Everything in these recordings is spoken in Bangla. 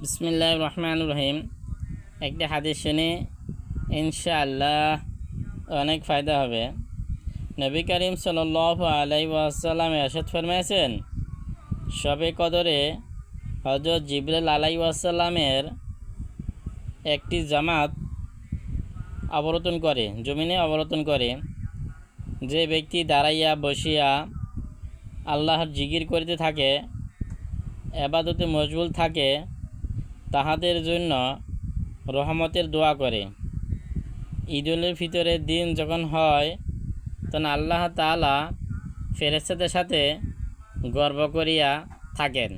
বিসমিল্লাহির রহমানির রহিম। একটি হাদিস শুনে ইনশাআল্লাহ অনেক ফায়দা হবে। নবী করিম সাল্লাল্লাহু আলাইহি ওয়াসাল্লাম ইরশাদ ফরমায়েছেন, শবে কদরে হযরত জিবরাইল আলাইহিস সালামের একটি জামাত জমিনে অবতরণ করে। যে ব্যক্তি দাঁড়াইয়া বসিয়া আল্লাহর জিকির করিতে থাকে, ইবাদতে মশগুল থাকে, তাহাদের জন্য রহমতের দোয়া করে। ঈদুল ফিতরের দিন যখন হয়, তখন আল্লাহ তাআলা ফেরেশতাদের সাথে গর্ব করিয়া থাকেন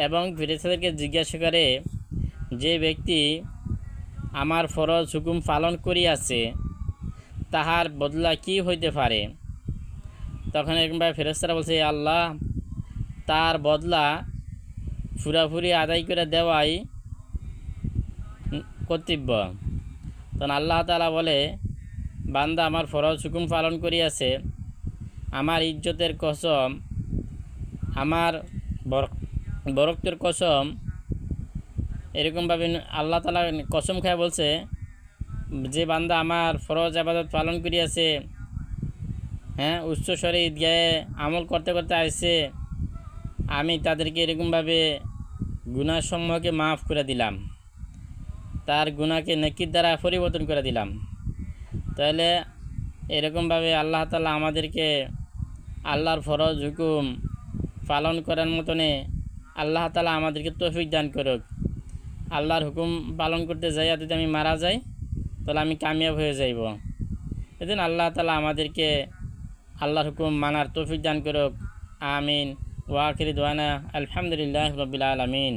এবং ফেরেশতাদেরকে জিজ্ঞাসা করে, যে ব্যক্তি আমার ফরজ হুকুম পালন করিয়াছে তাহার বদলা কি হইতে পারে? তখন এরকমভাবে ফেরেশতারা বলছে, আল্লাহ, তার বদলা পুরাপুরি আদায় করে দেওয়াই কর্তব্য। তখন আল্লাহ তাআলা বলে, বান্দা আমার ফরজ হুকুম পালন করিয়াছে, আমার ইজ্জতের কসম, আমার বরকতের কসম, এরকমভাবে আল্লাহ তাআলা কসম খায় বলছে, যে বান্দা আমার ফরজ ইবাদত পালন করিয়াছে, উচ্চস্বরে ঈদগাহে আমল করতে করতে আসছে, আমি তাদেরকে এরকমভাবে গুনাহসমূহকে মাফ করে দিলাম, তার গুনাহকে নেকির দ্বারা পরিবর্তন করে দিলাম। তাহলে এরকমভাবে আল্লাহ তাআলা আমাদেরকে আল্লাহর ফরজ হুকুম পালন করার মতনে আল্লাহ তাআলা আমাদেরকে তৌফিক দান করুক। আল্লাহর হুকুম পালন করতে যাইয়া যদি আমি মারা যাই, তাহলে আমি কামিয়াব হয়ে যাইব। এজন্য আল্লাহ তাআলা আমাদেরকে আল্লাহর হুকুম মানার তৌফিক দান করুক। আমিন। ওয়া আখিরু দাওয়ানা আলহামদুলিল্লাহি রাব্বিল আলামিন।